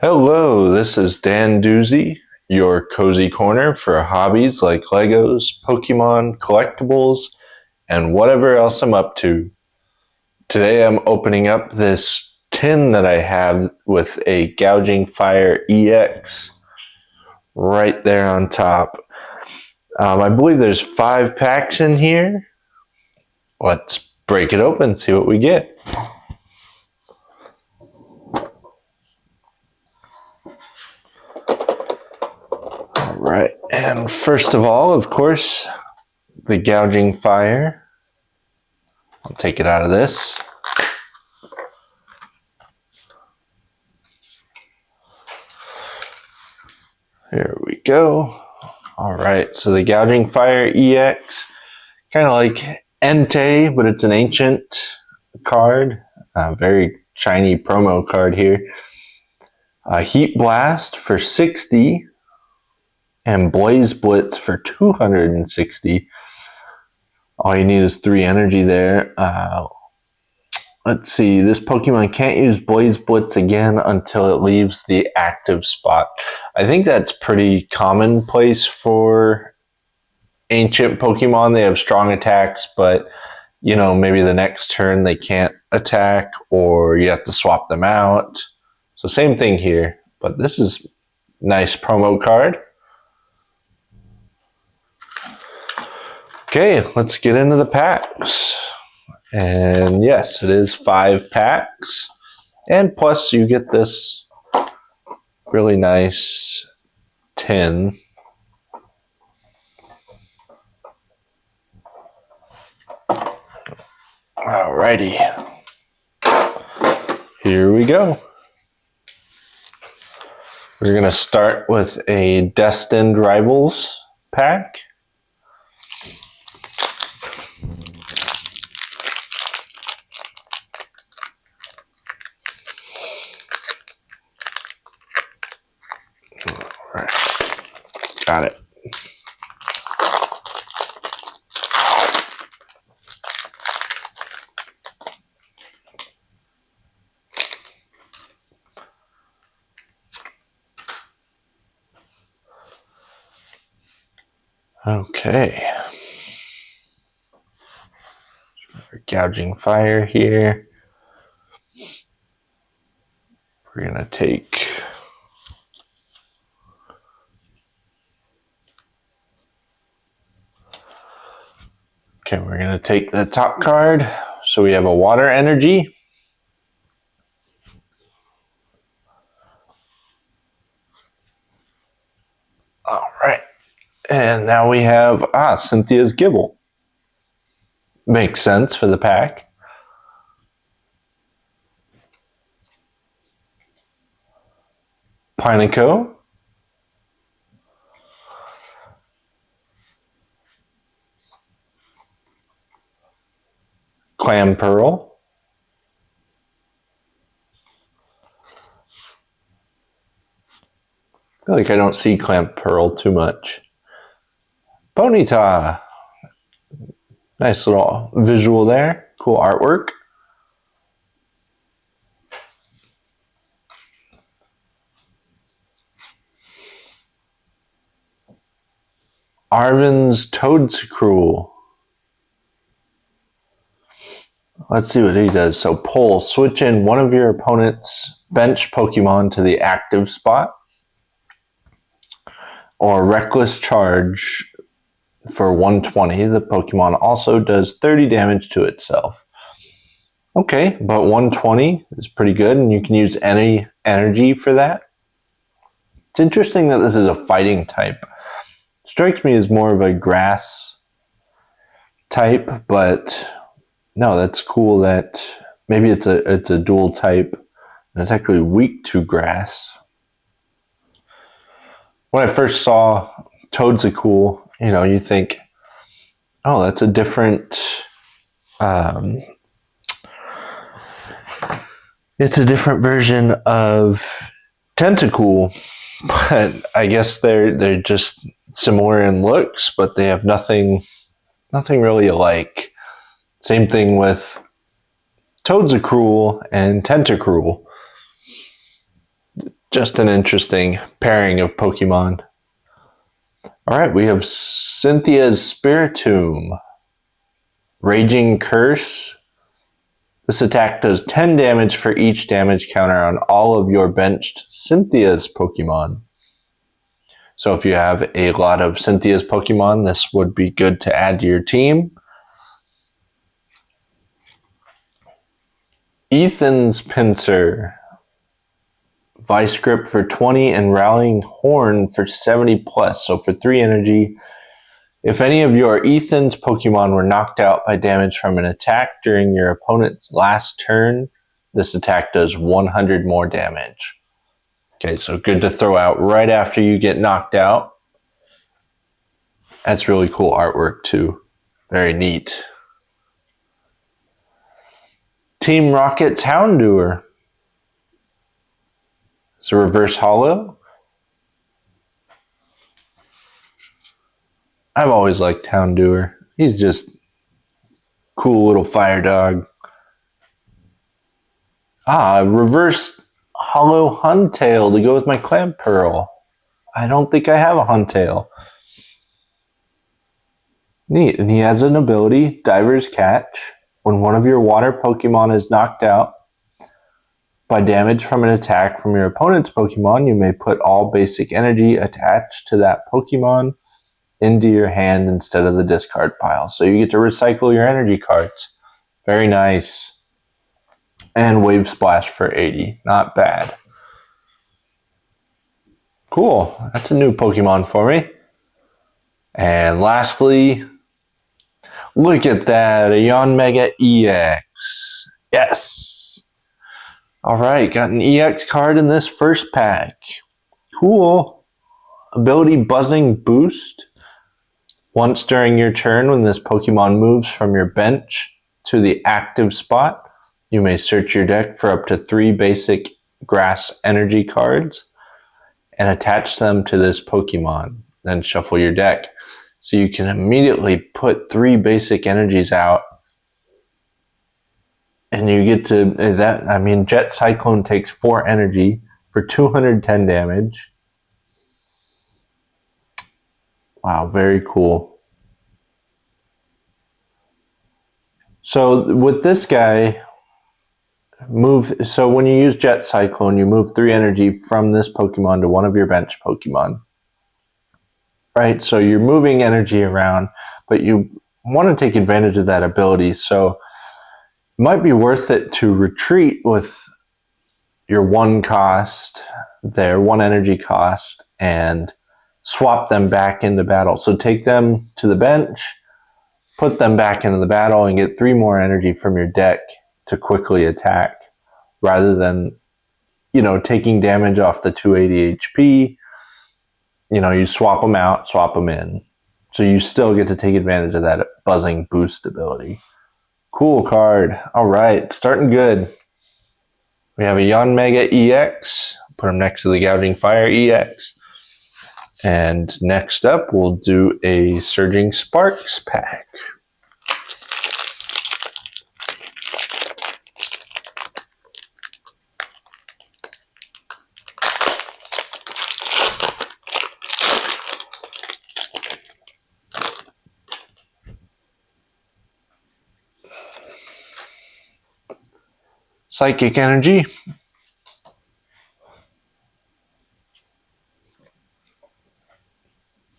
Hello, this is Dandoozi, your cozy corner for hobbies like Legos, Pokemon, collectibles, and whatever else I'm up to. Today I'm opening up this tin that I have with a Gouging Fire EX right there on top. I believe there's 5 packs in here. Let's break it open, see what we get. Right, and first of all, of course, the Gouging Fire. I'll take it out of this. Here we go. All right, so the Gouging Fire EX, kind of like Entei, but it's an ancient card. Very shiny promo card here. Heat Blast for 60 and Blaze Blitz for 260. All you need is 3 energy there. Let's see, this Pokemon can't use Blaze Blitz again until it leaves the active spot. I think that's pretty commonplace for ancient Pokemon. They have strong attacks, but you know, maybe the next turn they can't attack or you have to swap them out. So same thing here, but this is nice promo card. Okay, let's get into the packs. And yes, it is 5 packs. And plus you get this really nice tin. Alrighty. Here we go. We're going to start with a Destined Rivals pack. Alright. Got it. Okay. Gouging Fire here. We're going to take the top card. So we have a Water Energy. All right. And now we have Cynthia's Gibble. Makes sense for the pack. Pineco. Clamperl. I feel like I don't see Clamperl too much. Ponyta. Nice little visual there. Cool artwork. Arvin's Toedscruel. Let's see what he does. So pull, switch in one of your opponent's bench Pokemon to the active spot. Or Reckless Charge for 120. The Pokemon also does 30 damage to itself. Okay, but 120 is pretty good, and you can use any energy for that. It's interesting that this is a fighting type. Strikes me as more of a grass type, but no, that's cool that maybe it's a dual type and it's actually weak to grass. When I first saw Toedscruel, you know, you think, oh, that's a different it's a different version of Tentacool, but I guess they're just similar in looks, but they have nothing really alike. Same thing with Toedscruel and Tentacruel. Just an interesting pairing of Pokemon. Alright, we have Cynthia's Spiritomb. Raging Curse. This attack does 10 damage for each damage counter on all of your benched Cynthia's Pokemon. So if you have a lot of Cynthia's Pokemon, this would be good to add to your team. Ethan's Pinsir. Vice Grip for 20 and Rallying Horn for 70 plus. So for 3 energy. If any of your Ethan's Pokemon were knocked out by damage from an attack during your opponent's last turn, this attack does 100 more damage. Okay, so good to throw out right after you get knocked out. That's really cool artwork too. Very neat. Team Rocket's Houndour. It's a reverse holo. I've always liked Houndour. He's just cool little fire dog. Reverse holo Huntail to go with my Clamperl. I don't think I have a Huntail. Neat. And he has an ability, Diver's Catch. When one of your water Pokemon is knocked out by damage from an attack from your opponent's Pokemon, you may put all basic energy attached to that Pokemon into your hand instead of the discard pile. So you get to recycle your energy cards. Very nice. And Wave Splash for 80. Not bad. Cool. That's a new Pokemon for me. And lastly, look at that. A Yanmega EX. Yes. Alright, got an EX card in this first pack. Cool. Ability Buzzing Boost. Once during your turn, when this Pokemon moves from your bench to the active spot, you may search your deck for up to 3 basic grass energy cards and attach them to this Pokemon. Then shuffle your deck. So you can immediately put 3 basic energies out. And you get to Jet Cyclone takes 4 energy for 210 damage. Wow, very cool. So with this guy, so when you use Jet Cyclone, you move 3 energy from this Pokemon to one of your bench Pokemon. Right? So you're moving energy around, but you want to take advantage of that ability. So it might be worth it to retreat with your 1 cost there, 1 energy cost, and swap them back into battle. So take them to the bench, put them back into the battle, and get 3 more energy from your deck to quickly attack, rather than, taking damage off the 280 HP. You swap them out, swap them in. So you still get to take advantage of that buzzing boost ability. Cool card. All right, starting good. We have a Yanmega EX. Put him next to the Gouging Fire EX. And next up, we'll do a Surging Sparks pack. Psychic Energy.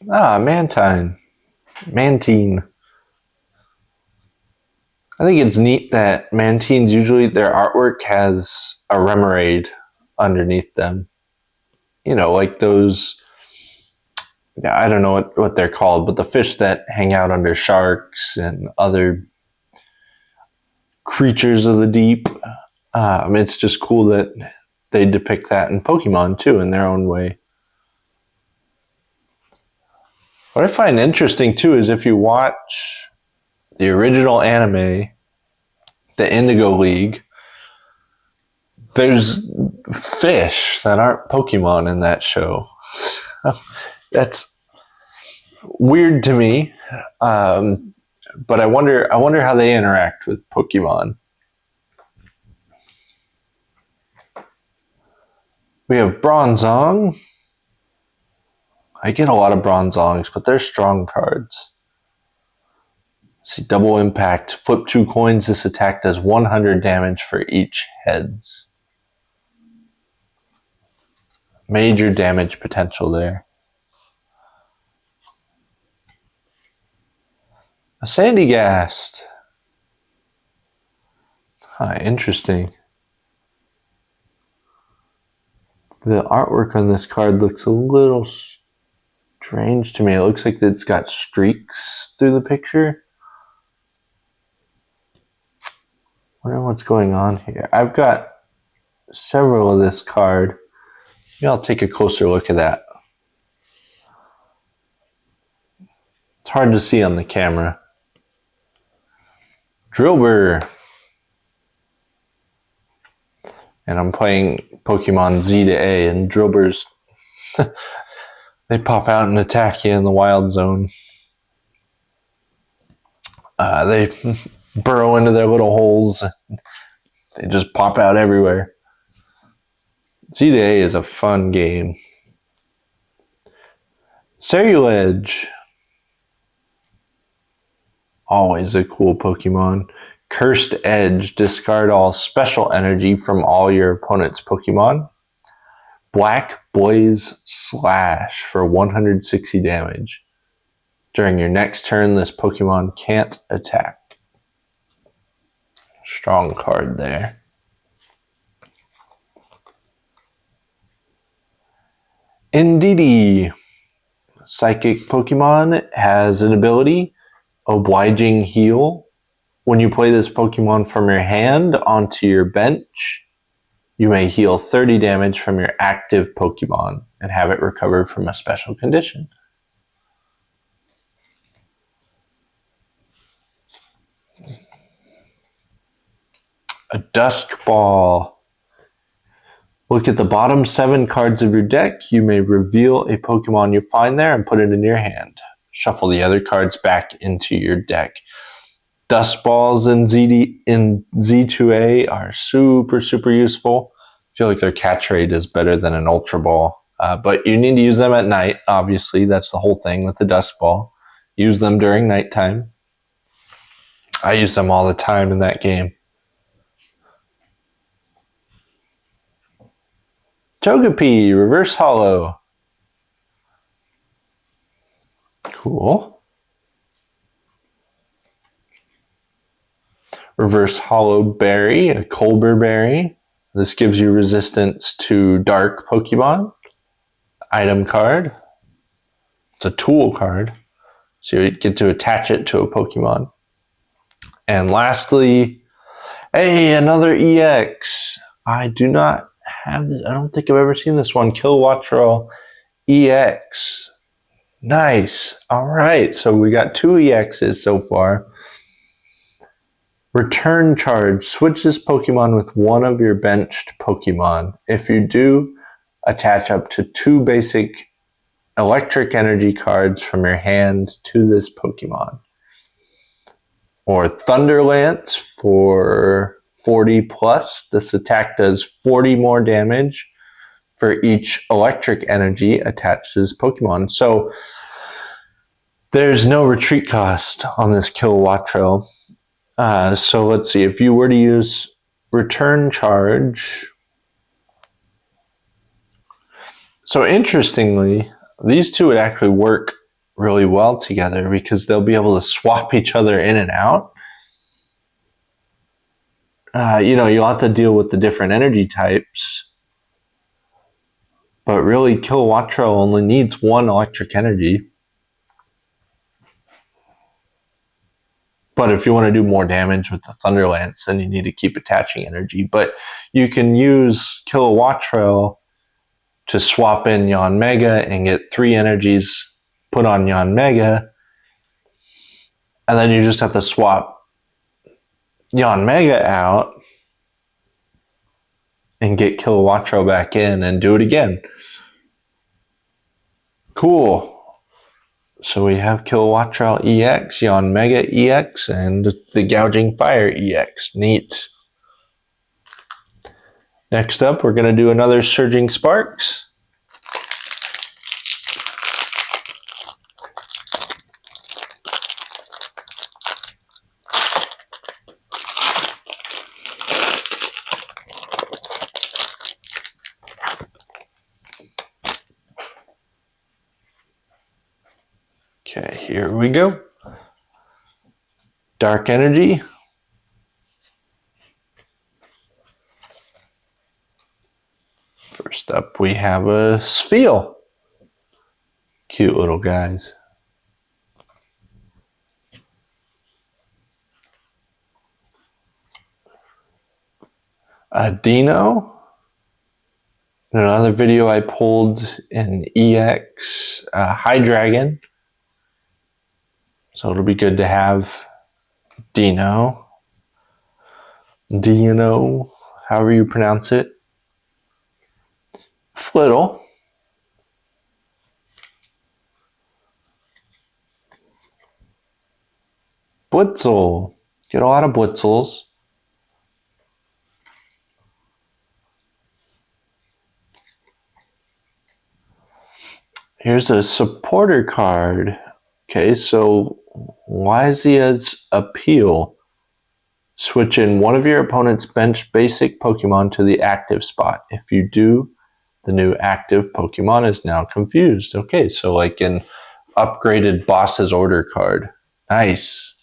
Mantine. I think it's neat that Mantines, usually their artwork has a Remoraid underneath them. Like those, I don't know what they're called, but the fish that hang out under sharks and other creatures of the deep. It's just cool that they depict that in Pokemon too, in their own way. What I find interesting too is if you watch the original anime, the Indigo League, there's fish that aren't Pokemon in that show. That's weird to me, but I wonder how they interact with Pokemon. We have Bronzong. I get a lot of Bronzongs, but they're strong cards. See, double impact. Flip 2 coins. This attack does 100 damage for each heads. Major damage potential there. A Sandygast. Interesting. The artwork on this card looks a little strange to me. It looks like it's got streaks through the picture. Wonder what's going on here. I've got several of this card. Maybe I'll take a closer look at that. It's hard to see on the camera. Drillbur. And I'm playing Pokemon Z to A, and Drillburs, they pop out and attack you in the wild zone. They burrow into their little holes. They just pop out everywhere. Z to A is a fun game. Cerulege. Always a cool Pokemon. Cursed Edge. Discard all special energy from all your opponent's Pokemon. Black Blaze Slash for 160 damage. During your next turn, this Pokemon can't attack. Strong card there. Indeedee. Psychic Pokemon has an ability, Obliging Heal. When you play this Pokemon from your hand onto your bench, you may heal 30 damage from your active Pokemon and have it recovered from a special condition. A Dusk Ball. Look at the bottom 7 cards of your deck. You may reveal a Pokemon you find there and put it in your hand. Shuffle the other cards back into your deck. Dust Balls in Z2A are super, super useful. I feel like their catch rate is better than an Ultra Ball. But you need to use them at night, obviously. That's the whole thing with the Dust Ball. Use them during nighttime. I use them all the time in that game. Togepi, Reverse Hollow. Cool. Reverse Hollow Berry, a Colbur Berry. This gives you resistance to dark Pokemon. Item card. It's a tool card. So you get to attach it to a Pokemon. And lastly, hey, another EX. I do not have this. I don't think I've ever seen this one. Kilowattrel EX. Nice. All right. So we got 2 EXs so far. Return Charge. Switch this Pokemon with one of your benched Pokemon. If you do, attach up to 2 basic electric energy cards from your hand to this Pokemon. Or Thunder Lance for 40 plus. This attack does 40 more damage for each electric energy attached to this Pokemon. So there's no retreat cost on this Kilowattrel. So let's see, if you were to use Return Charge. So interestingly, these two would actually work really well together because they'll be able to swap each other in and out. You'll have to deal with the different energy types. But really, Kilowattrel only needs 1 electric energy. But if you want to do more damage with the Thunder Lance, then you need to keep attaching energy. But you can use Kilowattrel to swap in Yanmega and get 3 energies put on Yanmega. And then you just have to swap Yanmega out and get Kilowattrel back in and do it again. Cool. So we have Kilowattrel EX, Yanmega EX, and the Gouging Fire EX. Neat. Next up, we're going to do another Surging Sparks. Okay, here we go. Dark Energy. First up, we have a Spheal. Cute little guys. A Dino. In another video I pulled an EX High Dragon. So it'll be good to have Dino. Dino, however you pronounce it. Flittle. Blitzel. Get a lot of Blitzels. Here's a supporter card. Okay, so Lysia's Appeal. Switch in one of your opponent's bench basic Pokemon to the active spot. If you do, the new active Pokemon is now confused. Okay, so like an upgraded boss's order card. Nice.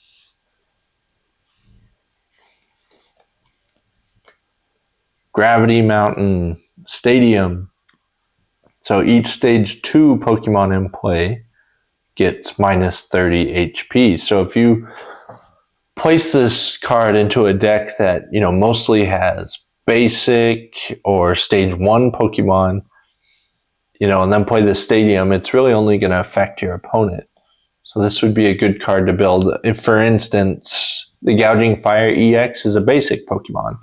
Gravity Mountain Stadium. So each stage 2 Pokemon in play gets minus 30 HP. So if you place this card into a deck that, you know, mostly has basic or stage 1 Pokemon, you know, and then play the stadium, it's really only going to affect your opponent. So this would be a good card to build. If, for instance, the Gouging Fire EX is a basic Pokemon,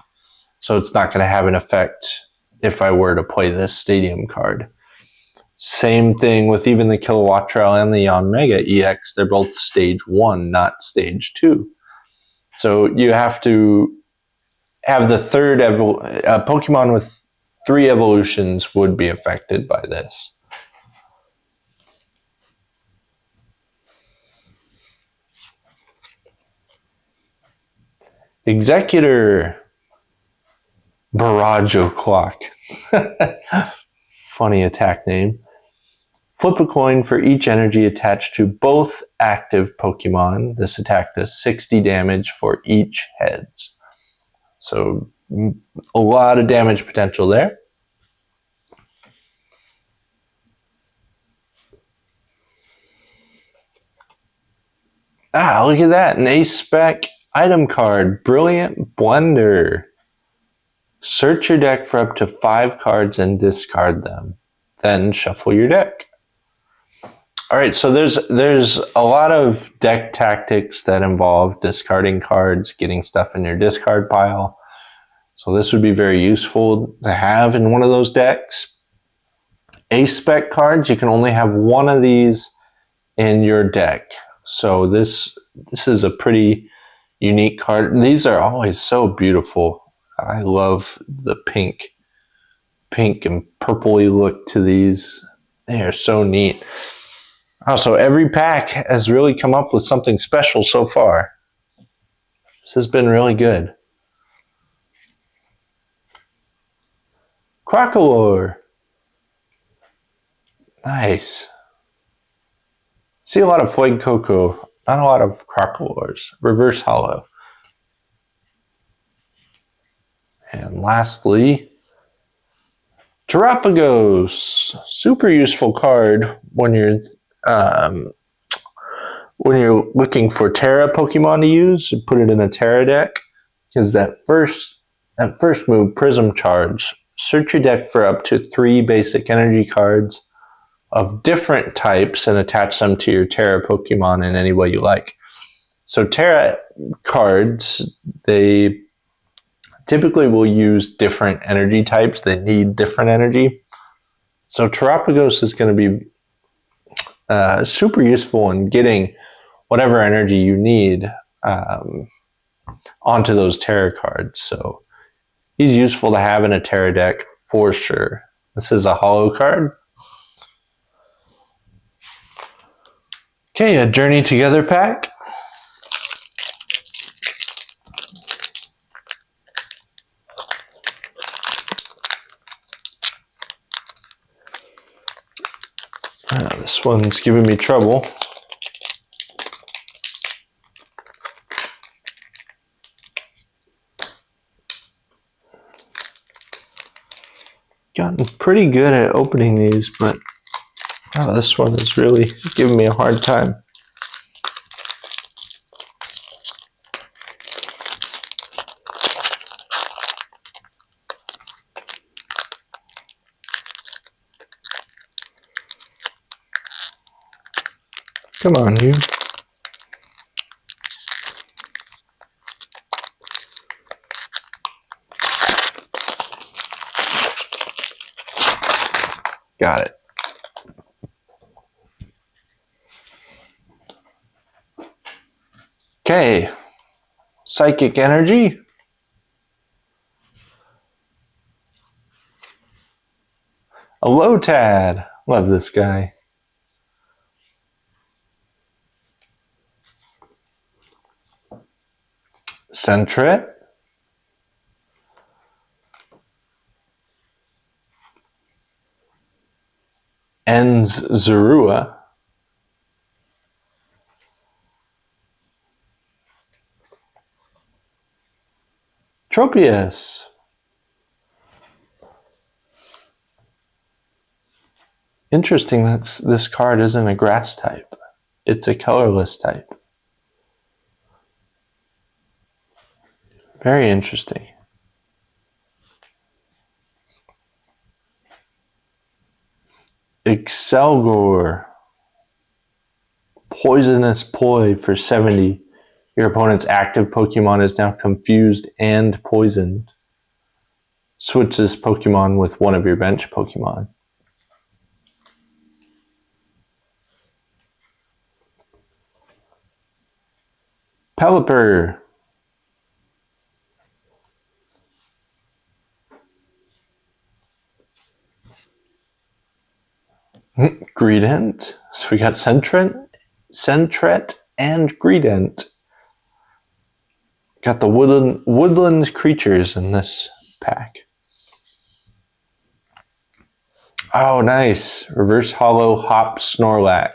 so it's not going to have an effect if I were to play this stadium card. Same thing with even the Kilowattrel and the Yanmega EX. They're both stage 1, not stage 2. So you have to have the third Pokemon with 3 evolutions would be affected by this. Executor. Barrage O'Clock. Funny attack name. Flip a coin for each energy attached to both active Pokemon. This attack does 60 damage for each heads. So a lot of damage potential there. Ah, look at that. An Ace Spec item card. Brilliant Blender. Search your deck for up to 5 cards and discard them. Then shuffle your deck. All right, so there's a lot of deck tactics that involve discarding cards, getting stuff in your discard pile. So this would be very useful to have in one of those decks. Ace Spec cards, you can only have one of these in your deck. So this is a pretty unique card. These are always so beautiful. I love the pink and purpley look to these. They are so neat. Also, every pack has really come up with something special so far. This has been really good. Crocolore. Nice. See a lot of Fuecoco, not a lot of Crocolores. Reverse Hollow. And lastly, Terapagos. Super useful card when you're looking for Terra Pokemon to use. You put it in a Terra deck. Because that first move, Prism Charge. Search your deck for up to 3 basic energy cards of different types and attach them to your Terra Pokemon in any way you like. So Terra cards, they typically will use different energy types. They need different energy. So Terapagos is going to be super useful in getting whatever energy you need onto those Terra cards. So He's useful to have in a Terra deck for sure. This is a holo card. Okay, a Journey Together pack. This one's giving me trouble. Gotten pretty good at opening these, but this one is really giving me a hard time. Come on, you. Got it. Okay. Psychic Energy. A Lotad. Love this guy. Sentret. Enzarua. Tropius. Interesting that this card isn't a grass type. It's a colorless type. Very interesting. Excelgor. Poisonous Poi for 70. Your opponent's active Pokemon is now confused and poisoned. Switch this Pokemon with one of your bench Pokemon. Pelipper. Greedent. So we got Sentret and Greedent. Got the woodland creatures in this pack. Oh, nice. Reverse Holo Hop Snorlax.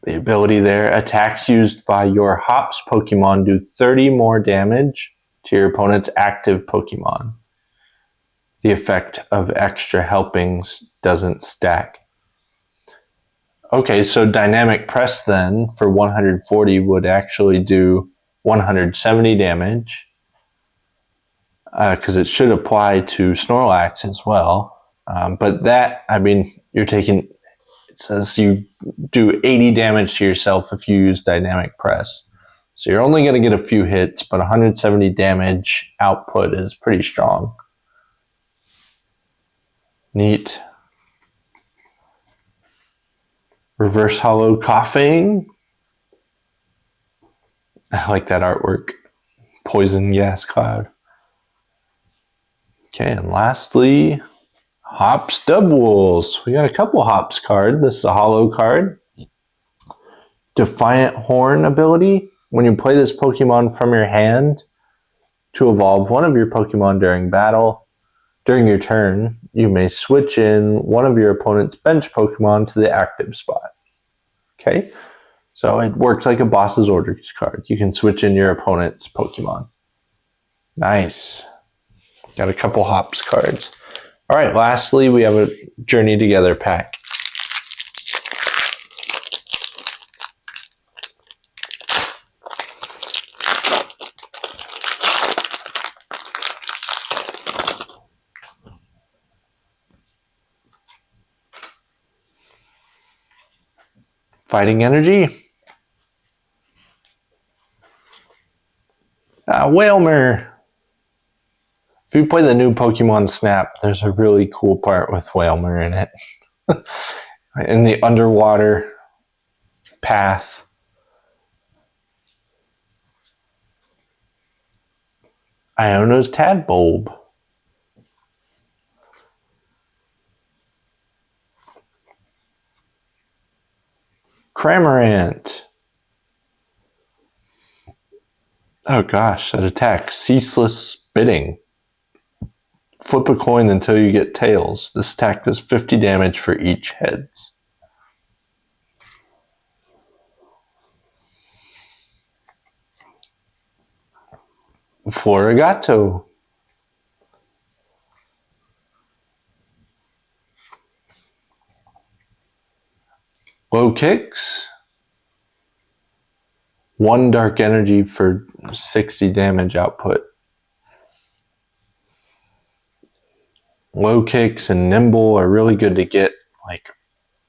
The ability there, attacks used by your Hops Pokemon do 30 more damage to your opponent's active Pokemon. The effect of extra helpings doesn't stack. Okay, so Dynamic Press then for 140 would actually do 170 damage. Because it should apply to Snorlax as well. But that, I mean, you're taking, it says you do 80 damage to yourself if you use Dynamic Press. So you're only going to get a few hits, but 170 damage output is pretty strong. Neat. Reverse Holo Coughing. I like that artwork. Poison Gas Cloud. Okay, and lastly, Hops Doubles. We got a couple Hops card. This is a holo card. Defiant Horn ability. When you play this Pokemon from your hand to evolve one of your Pokemon during battle, during your turn, you may switch in one of your opponent's bench Pokemon to the active spot. Okay, so it works like a Boss's Orders card. You can switch in your opponent's Pokemon. Nice. Got a couple Hops cards. All right, lastly, we have a Journey Together pack. Fighting Energy. Whalmer. If you play the new Pokemon Snap, there's a really cool part with Whalmer in it. In the underwater path. Iona's Tadbulb. Cramorant. Oh gosh, that attack. Ceaseless Spitting. Flip a coin until you get tails. This attack does 50 damage for each heads. Florigato. Low kicks. 1 dark energy for 60 damage output. Low kicks and nimble are really good to get like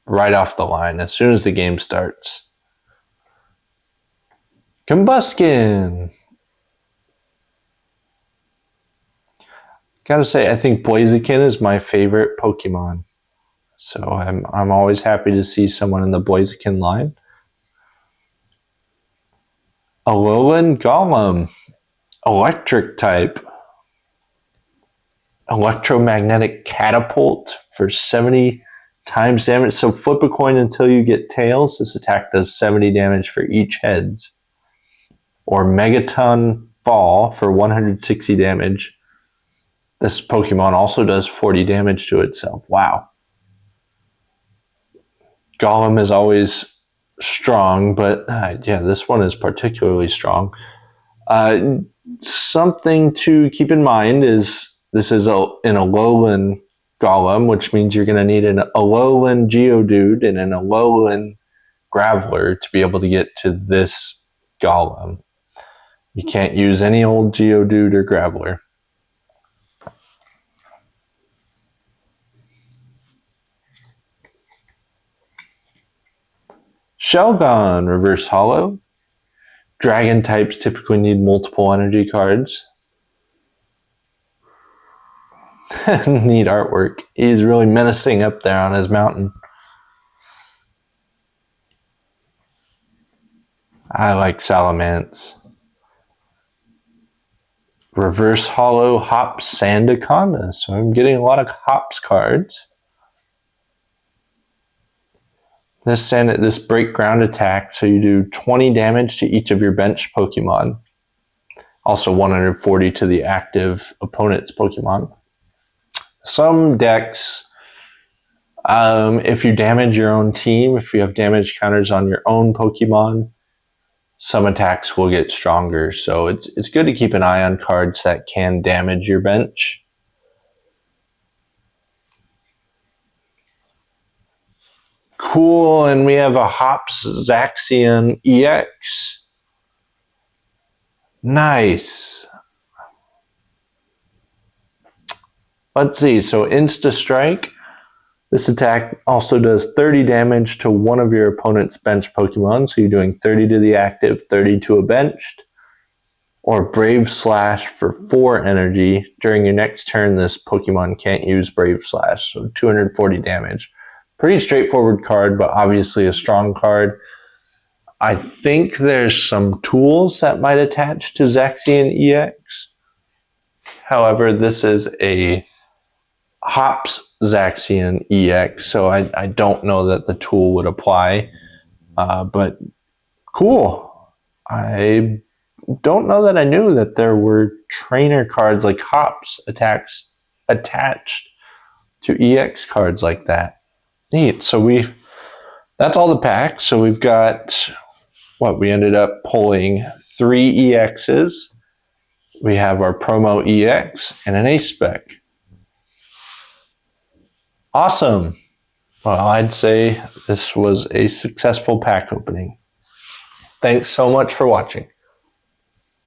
right off the line as soon as the game starts. Combuskin. Gotta say, I think Blaziken is my favorite Pokemon. So I'm always happy to see someone in the Blaziken line. Alolan Golem. Electric type. Electromagnetic Catapult for 70 times damage. So flip a coin until you get tails. This attack does 70 damage for each heads. Or Megaton Fall for 160 damage. This Pokemon also does 40 damage to itself. Wow. Golem is always strong, but yeah, this one is particularly strong. Something to keep in mind is this is an Alolan Golem, which means you're going to need an Alolan Geodude and an Alolan Graveler to be able to get to this Golem. You can't use any old Geodude or Graveler. Shelgon, Reverse Hollow. Dragon types typically need multiple energy cards. Neat artwork. He's really menacing up there on his mountain. I like Salamence. Reverse Hollow Hops Sandaconda. So I'm getting a lot of Hops cards. This break ground attack, so you do 20 damage to each of your bench Pokemon. Also 140 to the active opponent's Pokemon. Some decks, if you damage your own team, if you have damage counters on your own Pokemon, some attacks will get stronger. So it's good to keep an eye on cards that can damage your bench. Cool, and we have a Hops Zaxian EX. Nice. Let's see, so Insta Strike. This attack also does 30 damage to one of your opponent's bench Pokemon. So you're doing 30 to the active, 30 to a benched. Or Brave Slash for 4 energy. During your next turn, this Pokemon can't use Brave Slash, so 240 damage. Pretty straightforward card, but obviously a strong card. I think there's some tools that might attach to Zaxian EX. However, this is a Hops Zaxian EX, so I don't know that the tool would apply. But cool. I don't know that I knew that there were trainer cards like Hops attached to EX cards like that. Neat. So that's all the packs. So we've got we ended up pulling 3 EXs. We have our promo EX and an Ace Spec. Awesome. Well, I'd say this was a successful pack opening. Thanks so much for watching.